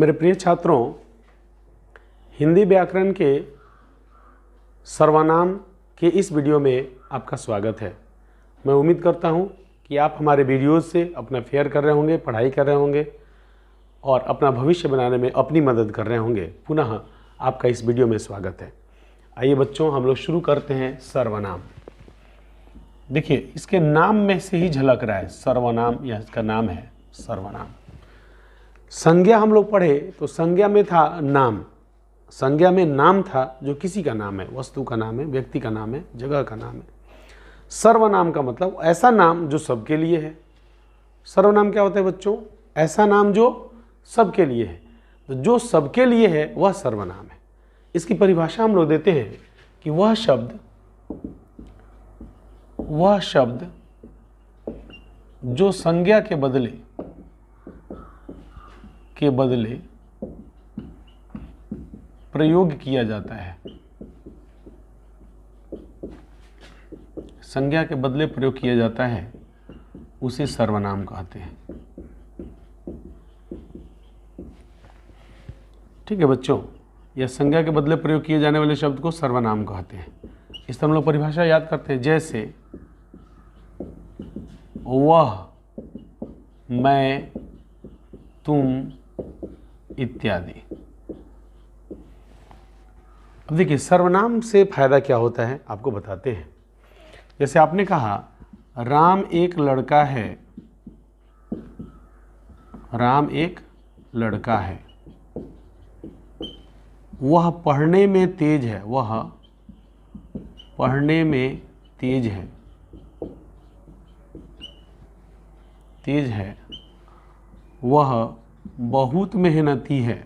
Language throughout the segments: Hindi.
मेरे प्रिय छात्रों, हिंदी व्याकरण के सर्वनाम के इस वीडियो में आपका स्वागत है। मैं उम्मीद करता हूं कि आप हमारे वीडियोज़ से अपना फेयर कर रहे होंगे, पढ़ाई कर रहे होंगे और अपना भविष्य बनाने में अपनी मदद कर रहे होंगे। पुनः आपका इस वीडियो में स्वागत है। आइए बच्चों, हम लोग शुरू करते हैं सर्वनाम। देखिए, इसके नाम में से ही झलक रहा है सर्वनाम, यह इसका नाम है सर्वनाम। संज्ञा हम लोग पढ़े तो संज्ञा में था नाम, संज्ञा में नाम था जो किसी का नाम है, वस्तु का नाम है, व्यक्ति का नाम है, जगह का नाम है। सर्वनाम का मतलब ऐसा नाम जो सबके लिए है। सर्वनाम क्या होता है बच्चों? ऐसा नाम जो सबके लिए है। तो जो सबके लिए है वह सर्वनाम है। इसकी परिभाषा हम लोग देते हैं कि वह शब्द जो संज्ञा के बदले प्रयोग किया जाता है, संज्ञा के बदले प्रयोग किया जाता है, उसे सर्वनाम कहते हैं। ठीक है बच्चों, यह संज्ञा के बदले प्रयोग किए जाने वाले शब्द को सर्वनाम कहते हैं। इस तरह हम लोग परिभाषा याद करते हैं, जैसे वह, मैं, तुम इत्यादि। अब देखिए, सर्वनाम से फायदा क्या होता है आपको बताते हैं। जैसे आपने कहा राम एक लड़का है, राम एक लड़का है। वह पढ़ने में तेज है, वह पढ़ने में तेज है, तेज है। वह बहुत मेहनती है,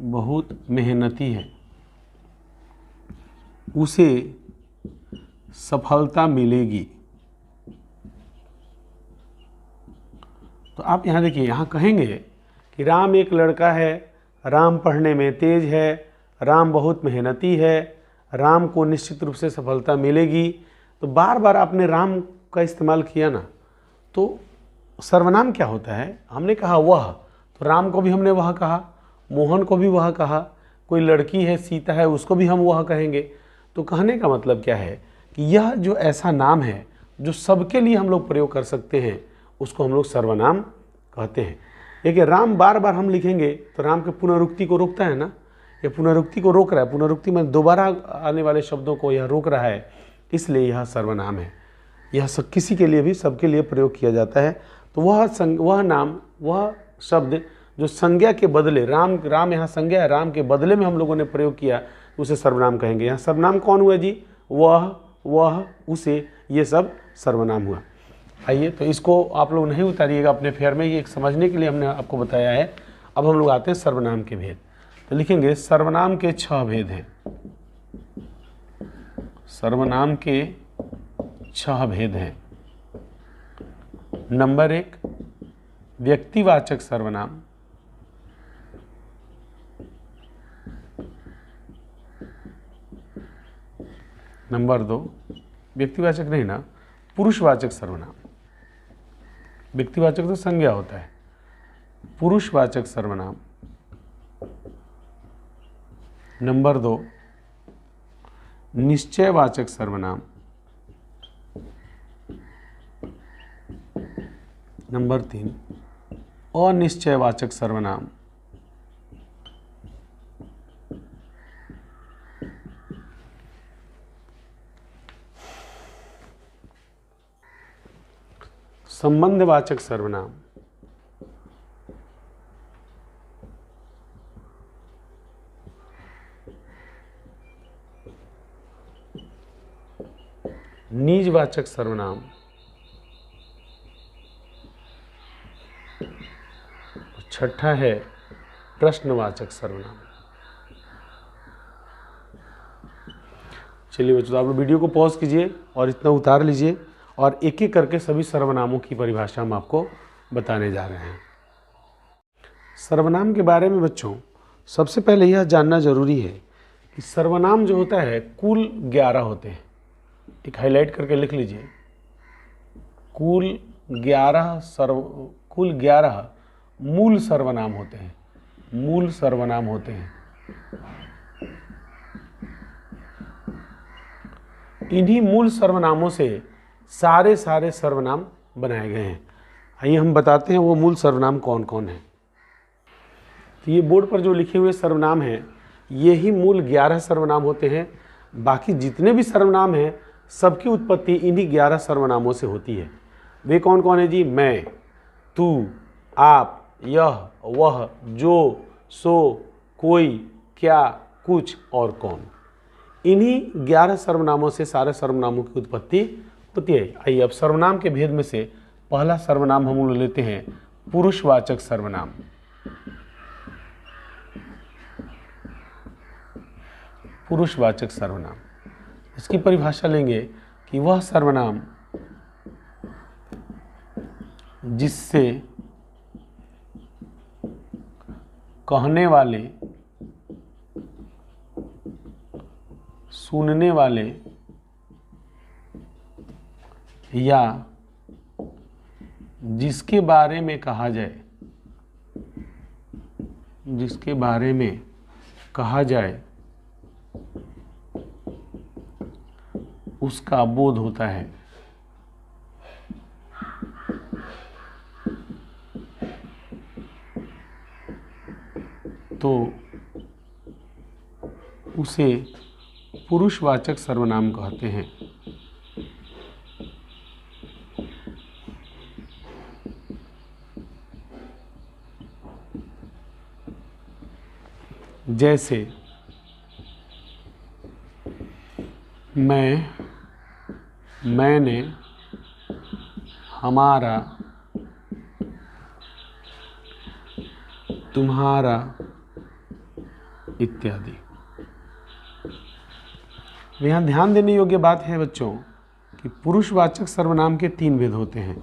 बहुत मेहनती है। उसे सफलता मिलेगी। तो आप यहाँ देखिए, यहाँ कहेंगे कि राम एक लड़का है, राम पढ़ने में तेज है, राम बहुत मेहनती है, राम को निश्चित रूप से सफलता मिलेगी। तो बार बार आपने राम का इस्तेमाल किया ना, तो सर्वनाम क्या होता है? हमने कहा वह, तो राम को भी हमने वह कहा, मोहन को भी वह कहा, कोई लड़की है सीता है, उसको भी हम वह कहेंगे। तो कहने का मतलब क्या है कि यह जो ऐसा नाम है जो सबके लिए हम लोग प्रयोग कर सकते हैं, उसको हम लोग सर्वनाम कहते हैं। देखिए, राम बार बार हम लिखेंगे तो राम के पुनरुक्ति को रोकता है ना, यह पुनरुक्ति को रोक रहा है। पुनरुक्ति में दोबारा आने वाले शब्दों को यह रोक रहा है, इसलिए यह सर्वनाम है। यह सब किसी के लिए भी, सबके लिए प्रयोग किया जाता है। तो वह नाम, वह शब्द जो संज्ञा के बदले, राम यहाँ संज्ञा है, राम के बदले में हम लोगों ने प्रयोग किया, उसे सर्वनाम कहेंगे। यहाँ सर्वनाम कौन हुआ जी? वह, उसे, ये सब सर्वनाम हुआ। आइए, तो इसको आप लोग नहीं उतारिएगा अपने फेयर में, ये एक समझने के लिए हमने आपको बताया है। अब हम लोग आते हैं सर्वनाम के भेद। तो लिखेंगे सर्वनाम के 6 भेद हैं। सर्वनाम के 6 भेद हैं। नंबर 1, व्यक्तिवाचक सर्वनाम। नंबर 2, व्यक्तिवाचक नहीं ना, पुरुषवाचक सर्वनाम। व्यक्तिवाचक तो संज्ञा होता है, पुरुषवाचक सर्वनाम। नंबर 2, निश्चयवाचक सर्वनाम। नंबर 3, अनिश्चयवाचक सर्वनाम। संबंधवाचक सर्वनाम। निजवाचक सर्वनाम। छठा है प्रश्नवाचक सर्वनाम। चलिए बच्चों, आप लोग वीडियो को पॉज कीजिए और इतना उतार लीजिए और एक एक करके सभी सर्वनामों की परिभाषा हम आपको बताने जा रहे हैं। सर्वनाम के बारे में बच्चों सबसे पहले यह जानना जरूरी है कि सर्वनाम जो होता है कुल 11 होते हैं। एक हाईलाइट करके लिख लीजिए, कुल कुल 11 मूल सर्वनाम होते हैं, मूल सर्वनाम होते हैं। इन्हीं मूल सर्वनामों से सारे सर्वनाम बनाए गए हैं। आइए हम बताते हैं वो मूल सर्वनाम कौन कौन है। तो ये बोर्ड पर जो लिखे हुए सर्वनाम हैं ये ही मूल 11 सर्वनाम होते हैं। बाकी जितने भी सर्वनाम हैं सबकी उत्पत्ति इन्हीं 11 सर्वनामों से होती है। वे कौन कौन है जी? मैं, तू, आप, यह, वह, जो, सो, कोई, क्या, कुछ और कौन। इन्हीं 11 सर्वनामों से सारे सर्वनामों की उत्पत्ति होती है। आइए अब सर्वनाम के भेद में से पहला सर्वनाम हम लोग लेते हैं पुरुषवाचक सर्वनाम। पुरुषवाचक सर्वनाम, इसकी परिभाषा लेंगे कि वह सर्वनाम जिससे कहने वाले, सुनने वाले या जिसके बारे में कहा जाए, जिसके बारे में कहा जाए उसका बोध होता है। तो उसे पुरुषवाचक सर्वनाम कहते हैं। जैसे मैं, मैंने, हमारा, तुम्हारा इत्यादि। यहाँ ध्यान देने योग्य बात है बच्चों कि पुरुषवाचक सर्वनाम के 3 भेद होते हैं।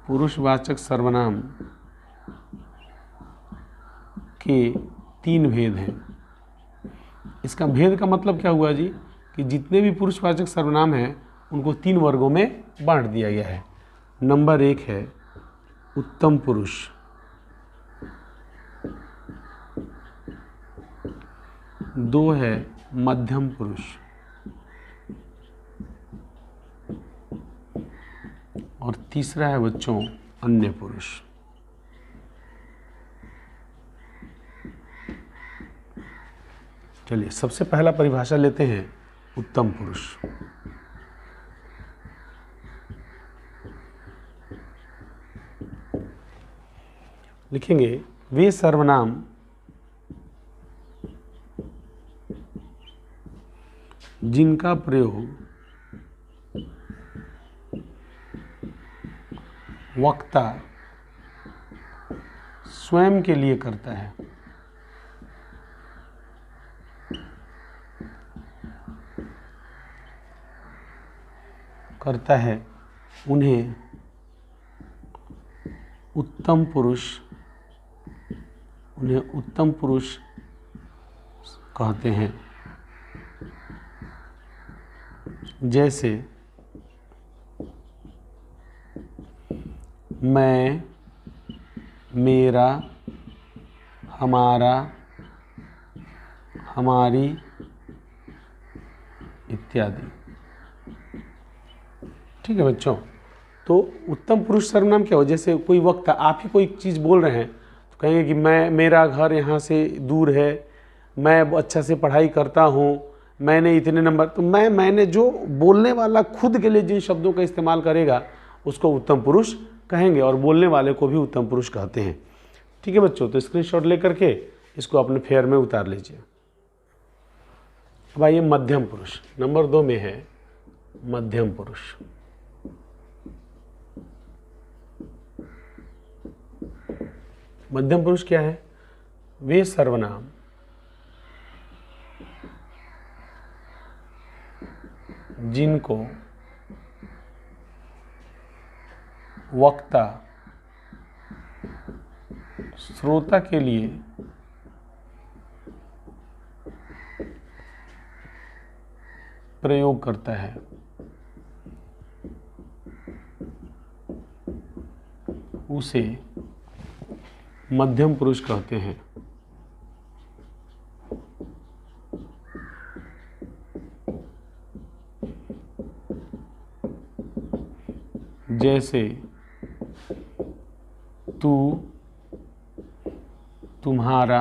पुरुषवाचक सर्वनाम के 3 भेद हैं। इसका भेद का मतलब क्या हुआ जी? कि जितने भी पुरुषवाचक सर्वनाम हैं उनको 3 वर्गों में बांट दिया गया है। नंबर 1 है उत्तम पुरुष, 2 है मध्यम पुरुष और तीसरा है बच्चों अन्य पुरुष। चलिए सबसे पहला परिभाषा लेते हैं उत्तम पुरुष। लिखेंगे वे सर्वनाम जिनका प्रयोग वक्ता स्वयं के लिए करता है, उन्हें उत्तम पुरुष कहते हैं। जैसे मैं, मेरा, हमारा, हमारी इत्यादि। ठीक है बच्चों, तो उत्तम पुरुष सर्वनाम क्या हो? जैसे कोई वक्ता, आप ही कोई चीज़ बोल रहे हैं तो कहेंगे कि मेरा घर यहाँ से दूर है, मैं अच्छा से पढ़ाई करता हूँ, मैंने इतने नंबर। तो मैंने जो बोलने वाला खुद के लिए जिन शब्दों का इस्तेमाल करेगा उसको उत्तम पुरुष कहेंगे और बोलने वाले को भी उत्तम पुरुष कहते हैं। ठीक है बच्चों, तो स्क्रीनशॉट लेकर के इसको अपने फेयर में उतार लीजिए। अब आइए मध्यम पुरुष, नंबर 2 में है मध्यम पुरुष। मध्यम पुरुष क्या है? वे सर्वनाम जिनको वक्ता श्रोता के लिए प्रयोग करता है। उसे मध्यम पुरुष कहते हैं। जैसे तू, तुम्हारा,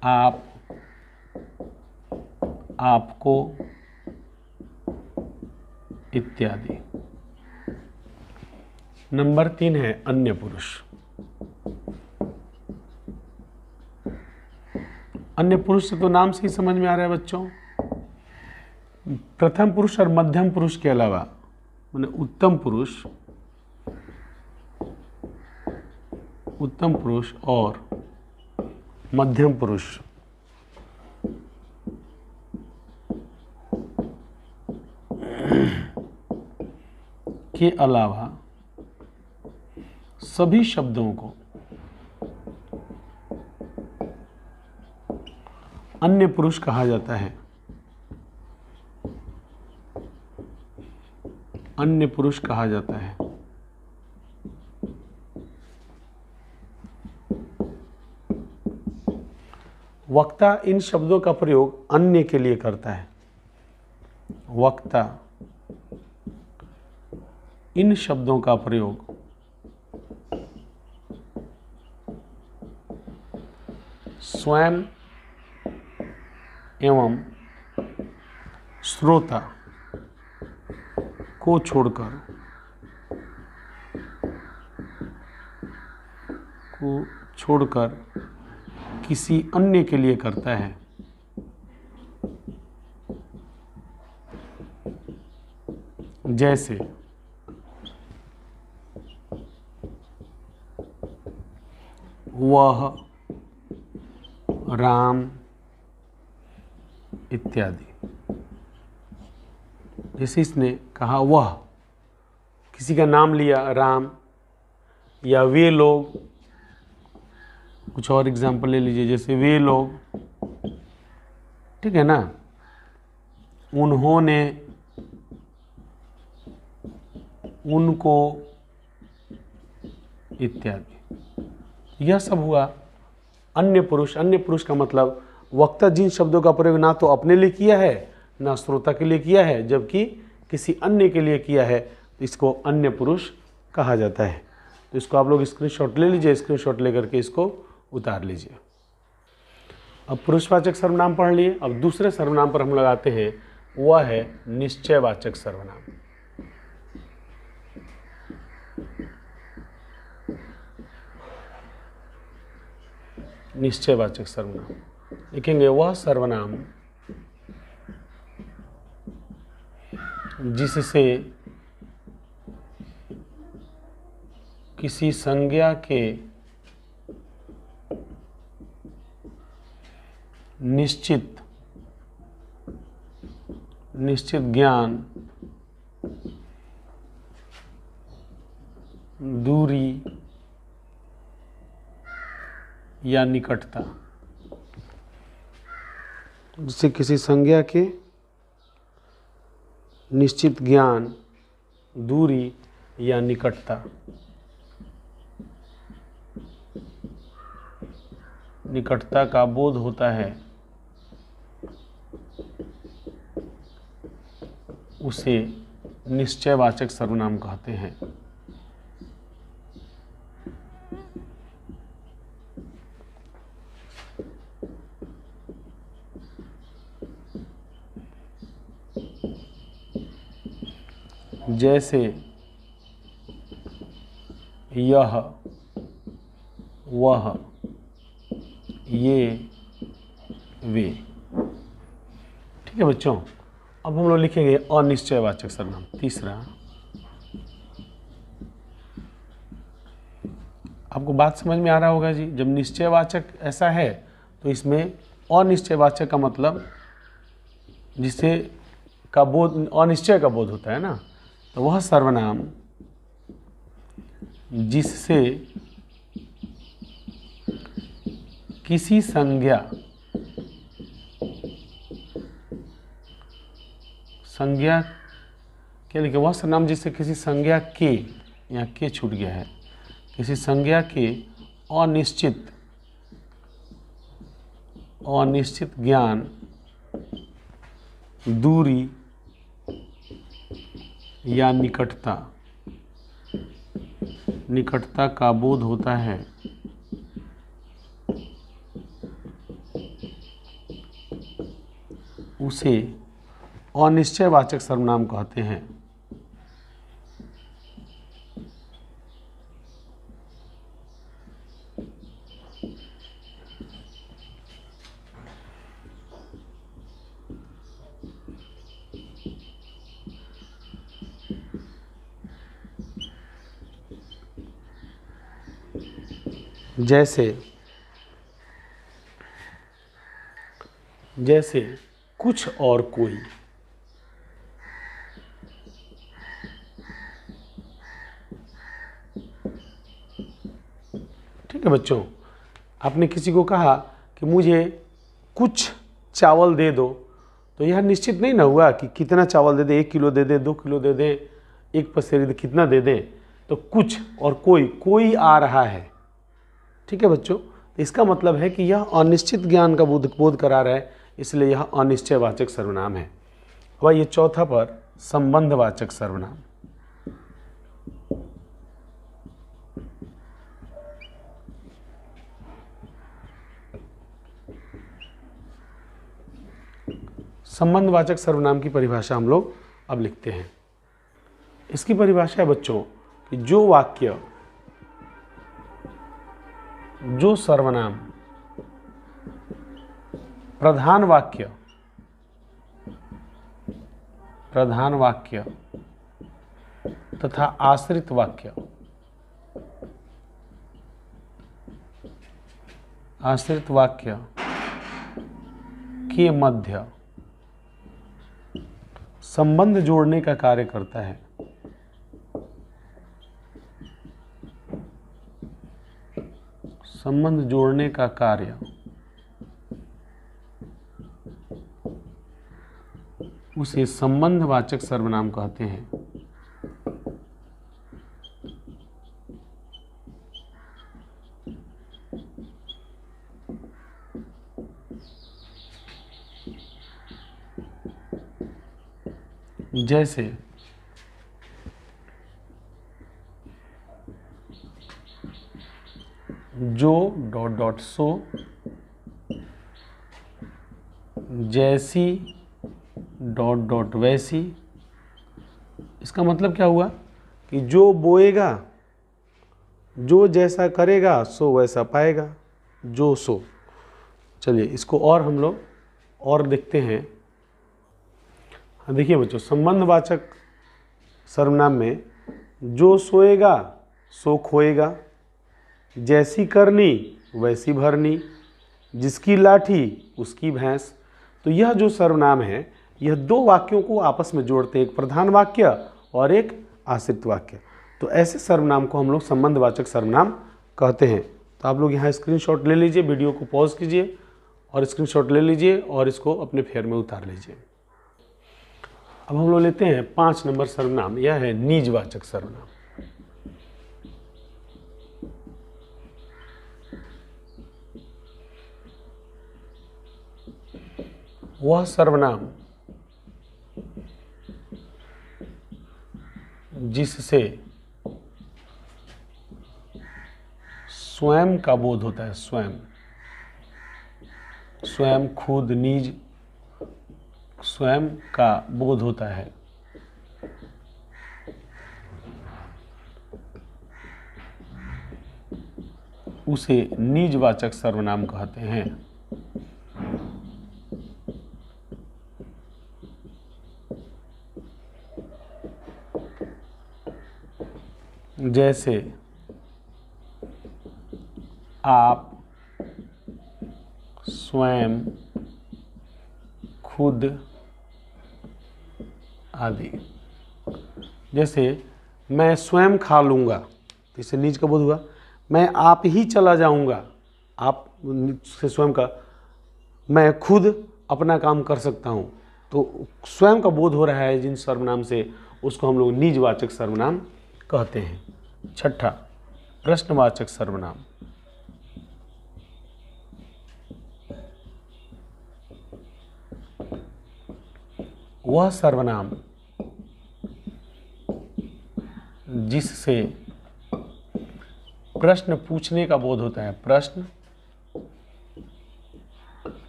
आप, आपको इत्यादि। नंबर 3 है अन्य पुरुष। अन्य पुरुष से तो नाम से ही समझ में आ रहा है बच्चों, प्रथम पुरुष और मध्यम पुरुष के अलावा माने उत्तम पुरुष और मध्यम पुरुष के अलावा सभी शब्दों को अन्य पुरुष कहा जाता है। अन्य पुरुष कहा जाता है। वक्ता इन शब्दों का प्रयोग अन्य के लिए करता है। वक्ता इन शब्दों का प्रयोग स्वयं एवं श्रोता को छोड़कर किसी अन्य के लिए करता है। जैसे वह, राम इत्यादि। जैसे इसने कहा वह, किसी का नाम लिया राम, या वे लोग, कुछ और एग्जाम्पल ले लीजिए, जैसे वे लोग, ठीक है ना, उन्होंने, उनको इत्यादि। यह सब हुआ अन्य पुरुष। अन्य पुरुष का मतलब वक्ता जिन शब्दों का प्रयोग ना तो अपने लिए किया है ना श्रोता के लिए किया है, जबकि किसी अन्य के लिए किया है, तो इसको अन्य पुरुष कहा जाता है। तो इसको आप लोग स्क्रीनशॉट ले लीजिए, स्क्रीनशॉट लेकर के इसको उतार लीजिए। अब पुरुषवाचक सर्वनाम पढ़ लिए। अब दूसरे सर्वनाम पर हम लगाते हैं, वह है निश्चयवाचक सर्वनाम। निश्चयवाचक सर्वनाम लिखेंगे, वह सर्वनाम जिससे किसी संज्ञा के निश्चित ज्ञान, दूरी या निकटता, जिससे किसी संज्ञा के निश्चित ज्ञान, दूरी या निकटता, का बोध होता है, उसे निश्चयवाचक सर्वनाम कहते हैं। जैसे यह, वह, ये, वे। ठीक है बच्चों, अब हम लोग लिखेंगे अनिश्चयवाचक सर्वनाम। तीसरा, आपको बात समझ में आ रहा होगा जी। जब निश्चयवाचक ऐसा है तो इसमें अनिश्चयवाचक का मतलब जिसे का बोध, अनिश्चय का बोध होता है ना, तो वह सर्वनाम जिससे किसी संज्ञा क्या लिखे, वह सर्वनाम जिससे किसी संज्ञा के, यहाँ के छूट गया है, किसी संज्ञा के अनिश्चित ज्ञान, दूरी या निकटता का बोध होता है, उसे अनिश्चयवाचक सर्वनाम कहते हैं। जैसे कुछ और कोई। ठीक है बच्चों, आपने किसी को कहा कि मुझे कुछ चावल दे दो, तो यह निश्चित नहीं ना हुआ कि कितना चावल दे दे, 1 किलो दे दे, 2 किलो दे दे, एक पसेरी कितना दे दें। तो कुछ और कोई आ रहा है। ठीक है बच्चों, इसका मतलब है कि यह अनिश्चित ज्ञान का बोध करा रहा है, इसलिए यह अनिश्चयवाचक सर्वनाम है। अब ये चौथा पर संबंधवाचक सर्वनाम। संबंधवाचक सर्वनाम की परिभाषा हम लोग अब लिखते हैं। इसकी परिभाषा है बच्चों कि जो वाक्य, जो सर्वनाम प्रधान वाक्य तथा आश्रित वाक्य के मध्य संबंध जोड़ने का कार्य करता है, संबंध जोड़ने का कार्य उसे संबंधवाचक सर्वनाम कहते हैं। जैसे जो ... सो, जैसी ... वैसी। इसका मतलब क्या हुआ कि जो बोएगा, जो जैसा करेगा सो वैसा पाएगा, जो सो। चलिए इसको और हम लोग और देखते हैं। देखिए बच्चों, संबंधवाचक सर्वनाम में जो सोएगा सो खोएगा, जैसी करनी वैसी भरनी, जिसकी लाठी उसकी भैंस। तो यह जो सर्वनाम है, यह दो वाक्यों को आपस में जोड़ते हैं, एक प्रधान वाक्य और एक आश्रित वाक्य। तो ऐसे सर्वनाम को हम लोग संबंधवाचक सर्वनाम कहते हैं। तो आप लोग यहाँ स्क्रीनशॉट ले लीजिए, वीडियो को पॉज कीजिए और स्क्रीनशॉट ले लीजिए और इसको अपने फेयर में उतार लीजिए। अब हम लोग लेते हैं 5 नंबर सर्वनाम, यह है निजवाचक सर्वनाम। वह सर्वनाम जिससे स्वयं का बोध होता है, स्वयं खुद, निज, स्वयं का बोध होता है, उसे निजवाचक सर्वनाम कहते हैं। जैसे आप, स्वयं, खुद आदि। जैसे मैं स्वयं खा लूँगा, तो इससे निज का बोध हुआ। मैं आप ही चला जाऊँगा, आप से स्वयं का। मैं खुद अपना काम कर सकता हूँ, तो स्वयं का बोध हो रहा है जिन सर्वनाम से, उसको हम लोग निजवाचक सर्वनाम कहते हैं। छठा, प्रश्नवाचक सर्वनाम। वह सर्वनाम जिससे प्रश्न पूछने का बोध होता है, प्रश्न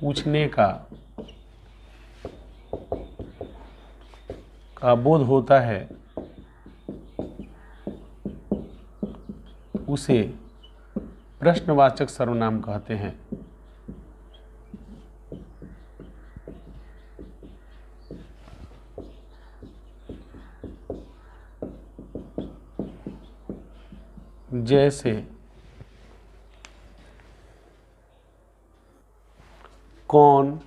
पूछने का बोध होता है, उसे प्रश्नवाचक सर्वनाम कहते हैं। जैसे कौन,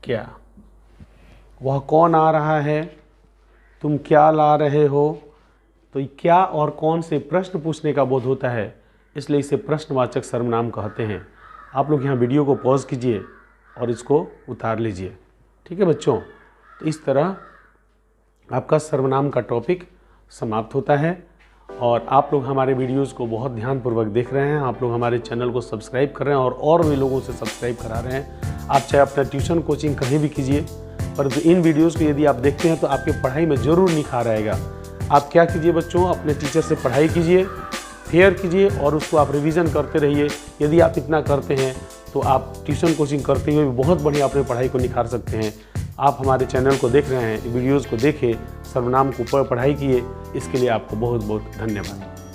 क्या। वह कौन आ रहा है, तुम क्या ला रहे हो। तो क्या और कौन से प्रश्न पूछने का बोध होता है, इसलिए इसे प्रश्नवाचक सर्वनाम कहते हैं। आप लोग यहाँ वीडियो को पॉज कीजिए और इसको उतार लीजिए। ठीक है बच्चों, तो इस तरह आपका सर्वनाम का टॉपिक समाप्त होता है। और आप लोग हमारे वीडियोस को बहुत ध्यानपूर्वक देख रहे हैं, आप लोग हमारे चैनल को सब्सक्राइब कर रहे हैं और भी लोगों से सब्सक्राइब करा रहे हैं। आप चाहे अपना ट्यूशन कोचिंग कहीं भी कीजिए, परंतु इन वीडियोस को यदि आप देखते हैं तो आपकी पढ़ाई में ज़रूर निखार आएगा। आप क्या कीजिए बच्चों, अपने टीचर से पढ़ाई कीजिए, फेयर कीजिए और उसको आप रिवीजन करते रहिए। यदि आप इतना करते हैं तो आप ट्यूशन कोचिंग करते हुए भी बहुत बढ़िया अपने पढ़ाई को निखार सकते हैं। आप हमारे चैनल को देख रहे हैं, वीडियोज़ को देखें, सर्वनाम को पढ़ाई किए, इसके लिए आपको बहुत बहुत धन्यवाद।